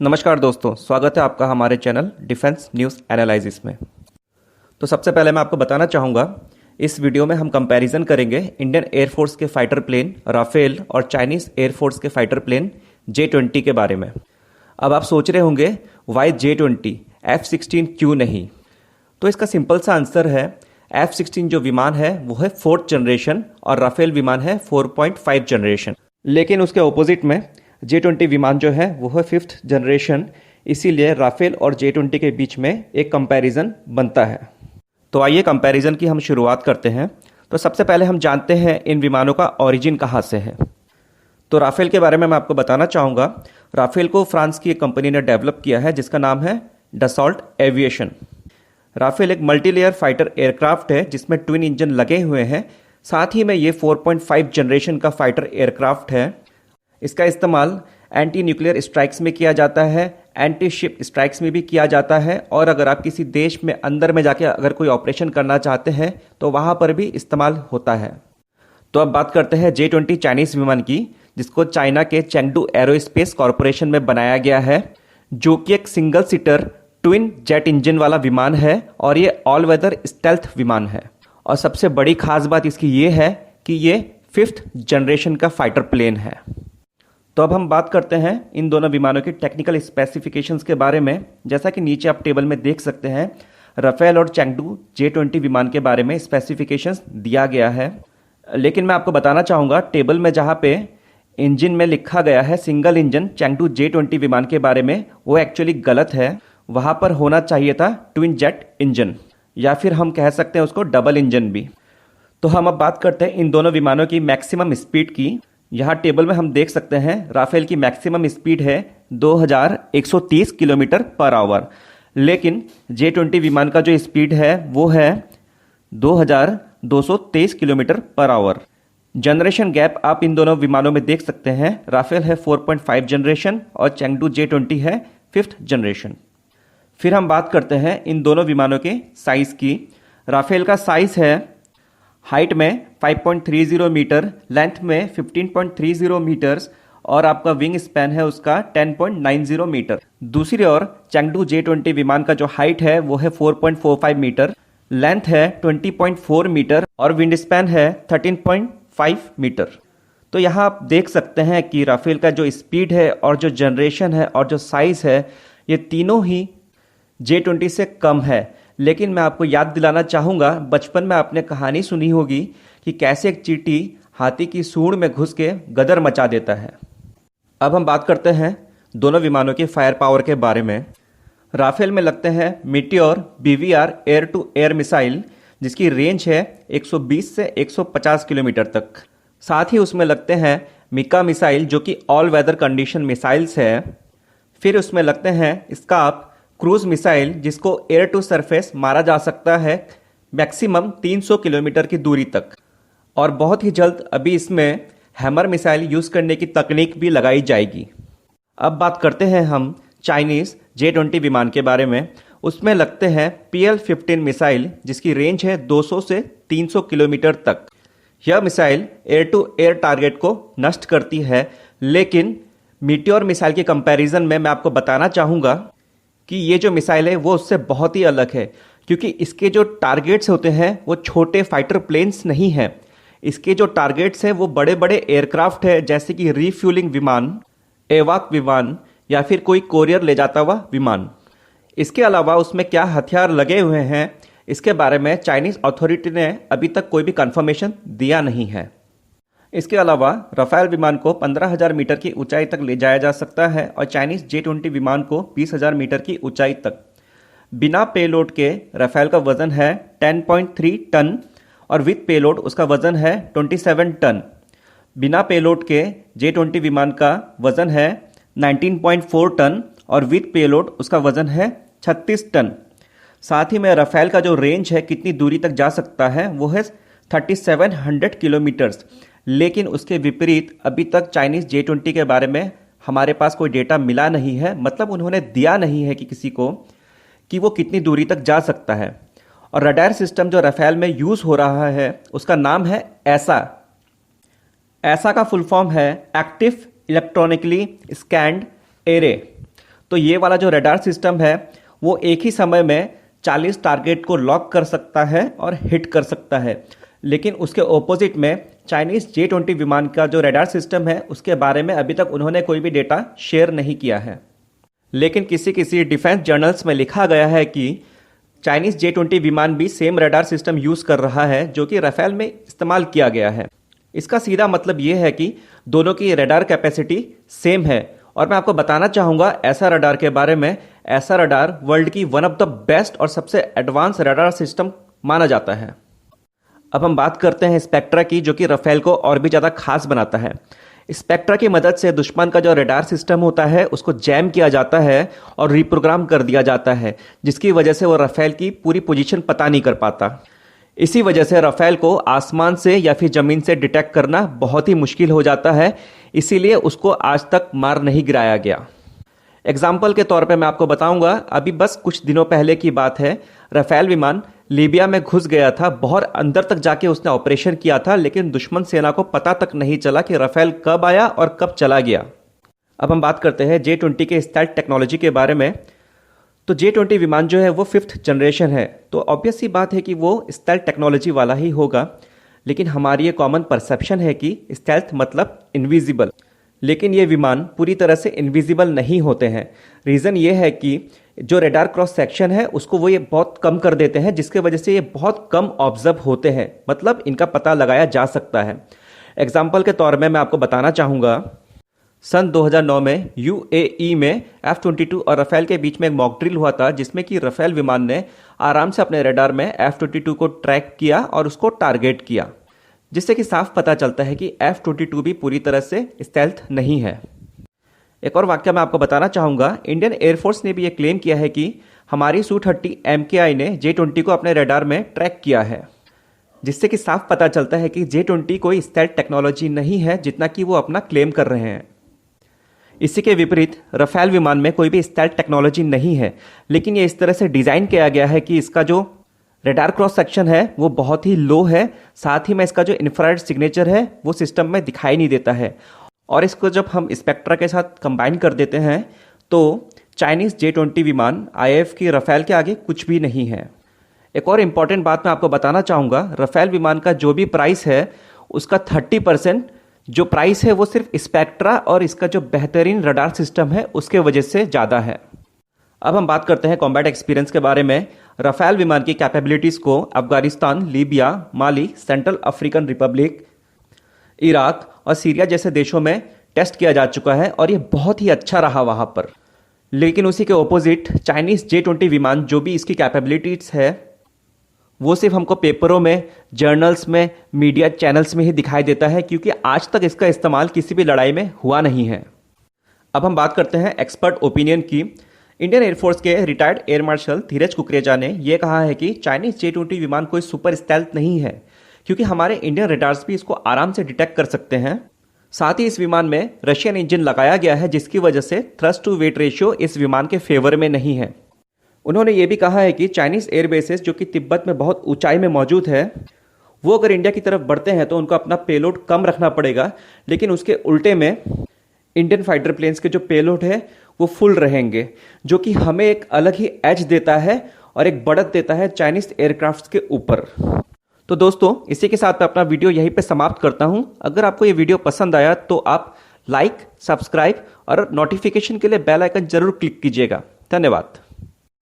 नमस्कार दोस्तों, स्वागत है आपका हमारे चैनल डिफेंस न्यूज़ एनालिसिस में। तो सबसे पहले मैं आपको बताना चाहूँगा, इस वीडियो में हम कंपैरिजन करेंगे इंडियन एयरफोर्स के फाइटर प्लेन राफेल और चाइनीज़ एयरफोर्स के फाइटर प्लेन J-20 के बारे में। अब आप सोच रहे होंगे वाई J-20, F-16 क्यों नहीं? तो इसका सिंपल सा आंसर है, F-16 जो विमान है वो है 4th जनरेशन और राफेल विमान है 4.5 जनरेशन। लेकिन उसके ऑपोजिट में J-20 विमान जो है वो है 5th जनरेशन, इसीलिए राफेल और J-20 के बीच में एक कंपैरिजन बनता है। तो आइए कंपैरिजन की हम शुरुआत करते हैं। तो सबसे पहले हम जानते हैं इन विमानों का ओरिजिन कहाँ से है। तो राफेल के बारे में मैं आपको बताना चाहूँगा, राफेल को फ्रांस की एक कंपनी ने डेवलप किया है जिसका नाम है डसॉल्ट एविएशन। राफेल एक मल्टीलेयर फाइटर एयरक्राफ्ट है जिसमें ट्विन इंजन लगे हुए हैं, साथ ही में ये 4.5 जनरेशन का फाइटर एयरक्राफ्ट है। इसका इस्तेमाल एंटी न्यूक्लियर स्ट्राइक्स में किया जाता है, एंटी शिप स्ट्राइक्स में भी किया जाता है, और अगर आप किसी देश में अंदर में जाके अगर कोई ऑपरेशन करना चाहते हैं तो वहाँ पर भी इस्तेमाल होता है। तो अब बात करते हैं J-20 चाइनीज़ विमान की, जिसको चाइना के चेंगडू एरोस्पेस कॉरपोरेशन में बनाया गया है, जो कि एक single seater twin jet engine वाला विमान है और ये ऑल वेदर स्टेल्थ विमान है। और सबसे बड़ी खास बात इसकी ये है कि ये 5th जनरेशन का फाइटर प्लेन है। तो अब हम बात करते हैं इन दोनों विमानों की टेक्निकल स्पेसिफिकेशंस के बारे में। जैसा कि नीचे आप टेबल में देख सकते हैं, राफेल और चेंगडू J-20 विमान के बारे में स्पेसिफिकेशंस दिया गया है। लेकिन मैं आपको बताना चाहूँगा, टेबल में जहाँ पे इंजन में लिखा गया है सिंगल इंजन चेंगडू J-20 विमान के बारे में, वो एक्चुअली गलत है। वहाँ पर होना चाहिए था ट्विन जेट इंजन, या फिर हम कह सकते हैं उसको डबल इंजन भी। तो हम अब बात करते हैं इन दोनों विमानों की मैक्सिमम स्पीड की। यहाँ टेबल में हम देख सकते हैं राफेल की मैक्सिमम स्पीड है 2130 किलोमीटर पर आवर, लेकिन J-20 विमान का जो स्पीड है वो है 2223 kilometre per hour. Generation gap आप इन दोनों विमानों में देख सकते हैं, राफेल है 4.5 जनरेशन और चेंगडू J-20 है 5th जनरेशन। फिर हम बात करते हैं इन दोनों विमानों के साइज़ की। राफेल का साइज़ है हाइट में 5.30 मीटर, लेंथ में 15.30 मीटर्स, और आपका विंग स्पैन है उसका 10.90 मीटर। दूसरी ओर चेंगडू J-20 विमान का जो हाइट है वो है 4.45 मीटर, लेंथ है 20.4 मीटर और विंड स्पैन है 13.5 मीटर। तो यहाँ आप देख सकते हैं कि राफेल का जो स्पीड है और जो जनरेशन है और जो साइज़ है, ये तीनों ही J-20 से कम है। लेकिन मैं आपको याद दिलाना चाहूँगा, बचपन में आपने कहानी सुनी होगी कि कैसे एक चींटी हाथी की सूंड में घुस के गदर मचा देता है। अब हम बात करते हैं दोनों विमानों के फायर पावर के बारे में। राफेल में लगते हैं Meteor BVR air to air missile, जिसकी रेंज है 120 से 150 किलोमीटर तक। साथ ही उसमें लगते हैं मिका मिसाइल, जो कि ऑल वेदर कंडीशन मिसाइल्स है। फिर उसमें लगते हैं स्कार्प क्रूज मिसाइल, जिसको एयर टू सरफेस मारा जा सकता है मैक्सिमम 300 किलोमीटर की दूरी तक, और बहुत ही जल्द अभी इसमें हैमर मिसाइल यूज़ करने की तकनीक भी लगाई जाएगी। अब बात करते हैं हम चाइनीज़ J-20 विमान के बारे में। उसमें लगते हैं PL-15 मिसाइल, जिसकी रेंज है 200 से 300 किलोमीटर तक। यह missile air to air target को नष्ट करती है, लेकिन मीटियोर मिसाइल के कंपैरिजन में मैं आपको बताना चाहूँगा कि ये जो मिसाइल है वो उससे बहुत ही अलग है, क्योंकि इसके जो टारगेट्स होते हैं वो छोटे फाइटर प्लेन्स नहीं हैं। इसके जो टारगेट्स हैं वो बड़े बड़े एयरक्राफ्ट है, जैसे कि रीफ्यूलिंग विमान, एवाक विमान, या फिर कोई कोरियर ले जाता हुआ विमान। इसके अलावा उसमें क्या हथियार लगे हुए हैं, इसके बारे में चाइनीज़ अथॉरिटी ने अभी तक कोई भी कंफर्मेशन दिया नहीं है। इसके अलावा राफेल विमान को 15,000 मीटर की ऊंचाई तक ले जाया जा सकता है और चाइनीज़ J-20 विमान को 20,000 मीटर की ऊंचाई तक। बिना पेलोड के राफेल का वजन है 10.3 टन और विद पेलोड उसका वजन है 27 टन। बिना पेलोड के J-20 विमान का वजन है 19.4 टन और विद पेलोड उसका वजन है 36 टन। साथ ही में राफेल का जो रेंज है, कितनी दूरी तक जा सकता है, वो है 3700 किलोमीटर्स। लेकिन उसके विपरीत अभी तक चाइनीज़ J-20 के बारे में हमारे पास कोई डेटा मिला नहीं है, मतलब उन्होंने दिया नहीं है कि किसी को कि वो कितनी दूरी तक जा सकता है। और रडार सिस्टम जो राफेल में यूज़ हो रहा है उसका नाम है ऐसा। ऐसा का फुल फॉर्म है एक्टिव इलेक्ट्रॉनिकली स्कैन्ड एरे। तो ये वाला जो रडार सिस्टम है वो एक ही समय में 40 टारगेट को लॉक कर सकता है और हिट कर सकता है। लेकिन उसके ऑपोजिट में चाइनीज़ J-20 विमान का जो रडार सिस्टम है उसके बारे में अभी तक उन्होंने कोई भी डेटा शेयर नहीं किया है। लेकिन किसी किसी डिफेंस जर्नल्स में लिखा गया है कि चाइनीज़ J-20 विमान भी सेम रडार सिस्टम यूज़ कर रहा है जो कि राफेल में इस्तेमाल किया गया है। इसका सीधा मतलब ये है कि दोनों की रडार कैपेसिटी सेम है। और मैं आपको बताना चाहूँगा ऐसा रडार के बारे में, ऐसा रडार वर्ल्ड की वन ऑफ द बेस्ट और सबसे एडवांस रडार सिस्टम माना जाता है। अब हम बात करते हैं स्पेक्ट्रा की, जो कि राफेल को और भी ज़्यादा खास बनाता है। स्पेक्ट्रा की मदद से दुश्मन का जो रडार सिस्टम होता है उसको जैम किया जाता है और रिप्रोग्राम कर दिया जाता है, जिसकी वजह से वो राफेल की पूरी पोजीशन पता नहीं कर पाता। इसी वजह से राफेल को आसमान से या फिर ज़मीन से डिटेक्ट करना बहुत ही मुश्किल हो जाता है, इसीलिए उसको आज तक मार नहीं गिराया गया। एग्जाम्पल के तौर पे मैं आपको बताऊंगा, अभी बस कुछ दिनों पहले की बात है, राफेल विमान लीबिया में घुस गया था, बहुत अंदर तक जाके उसने ऑपरेशन किया था, लेकिन दुश्मन सेना को पता तक नहीं चला कि राफेल कब आया और कब चला गया। अब हम बात करते हैं J-20 के स्टेल्थ टेक्नोलॉजी के बारे में। तो J-20 विमान जो है वो 5th जनरेशन है, तो ऑब्वियस सी बात है कि वो स्टेल्थ टेक्नोलॉजी वाला ही होगा। लेकिन हमारी ये कॉमन परसेप्शन है कि स्टेल्थ मतलब इनविजिबल, लेकिन ये विमान पूरी तरह से इनविजिबल नहीं होते हैं। रीज़न ये है कि जो रडार क्रॉस सेक्शन है उसको वो ये बहुत कम कर देते हैं, जिसके वजह से ये बहुत कम ऑब्जर्व होते हैं, मतलब इनका पता लगाया जा सकता है। एग्जाम्पल के तौर में मैं आपको बताना चाहूँगा, सन 2009 में UAE में F-22 और राफेल के बीच में एक मॉक ड्रिल हुआ था, जिसमें कि राफेल विमान ने आराम से अपने रडार में F-22 को ट्रैक किया और उसको टारगेट किया, जिससे कि साफ पता चलता है कि F-22 भी पूरी तरह से स्टेल्थ नहीं है। एक और वाक्य मैं आपको बताना चाहूँगा, इंडियन एयरफोर्स ने भी ये क्लेम किया है कि हमारी Su-30 MKI ने J-20 को अपने रडार में ट्रैक किया है, जिससे कि साफ पता चलता है कि J-20 कोई स्टेल्थ टेक्नोलॉजी नहीं है जितना कि वो अपना क्लेम कर रहे हैं। इसी के विपरीत राफेल विमान में कोई भी स्टेल्थ टेक्नोलॉजी नहीं है, लेकिन ये इस तरह से डिज़ाइन किया गया है कि इसका जो रडार क्रॉस सेक्शन है वो बहुत ही लो है, साथ ही में इसका जो इंफ्रारेड सिग्नेचर है वो सिस्टम में दिखाई नहीं देता है। और इसको जब हम स्पेक्ट्रा के साथ कंबाइन कर देते हैं तो चाइनीज़ J-20 विमान IAF की राफेल के आगे कुछ भी नहीं है। एक और इम्पॉर्टेंट बात मैं आपको बताना चाहूँगा, राफेल विमान का जो भी प्राइस है उसका 30% जो प्राइस है वो सिर्फ स्पेक्ट्रा और इसका जो बेहतरीन रडार सिस्टम है उसके वजह से ज़्यादा है। अब हम बात करते हैं कॉम्बैट एक्सपीरियंस के बारे में। राफेल विमान की कैपेबिलिटीज़ को अफगानिस्तान, लीबिया, माली, सेंट्रल अफ्रीकन रिपब्लिक, इराक और सीरिया जैसे देशों में टेस्ट किया जा चुका है और ये बहुत ही अच्छा रहा वहाँ पर। लेकिन उसी के ऑपोजिट चाइनीज़ J-20 विमान जो भी इसकी कैपेबिलिटीज़ है वो सिर्फ हमको पेपरों में, जर्नल्स में, मीडिया चैनल्स में ही दिखाई देता है, क्योंकि आज तक इसका इस्तेमाल किसी भी लड़ाई में हुआ नहीं है। अब हम बात करते हैं एक्सपर्ट ओपिनियन की। इंडियन एयरफोर्स के रिटायर्ड एयर मार्शल धीरज कुकरेजा ने यह कहा है कि चाइनीज़ J-20 विमान कोई सुपर स्टेल्थ नहीं है, क्योंकि हमारे इंडियन रडार्स भी इसको आराम से डिटेक्ट कर सकते हैं। साथ ही इस विमान में रशियन इंजन लगाया गया है, जिसकी वजह से थ्रस्ट टू वेट रेशियो इस विमान के फेवर में नहीं है। उन्होंने ये भी कहा है कि चाइनीज़ एयरबेसेस जो कि तिब्बत में बहुत ऊंचाई में मौजूद है, वो अगर इंडिया की तरफ बढ़ते हैं तो उनको अपना पेलोड कम रखना पड़ेगा, लेकिन उसके उल्टे में इंडियन फाइटर प्लेन्स के जो पेलोड है वो फुल रहेंगे, जो कि हमें एक अलग ही एज देता है और एक बढ़त देता है चाइनीज़ एयरक्राफ्ट के ऊपर। तो दोस्तों, इसी के साथ मैं अपना वीडियो यहीं पे समाप्त करता हूं। अगर आपको ये वीडियो पसंद आया तो आप लाइक, सब्सक्राइब और नोटिफिकेशन के लिए बेल आइकन जरूर क्लिक कीजिएगा। धन्यवाद।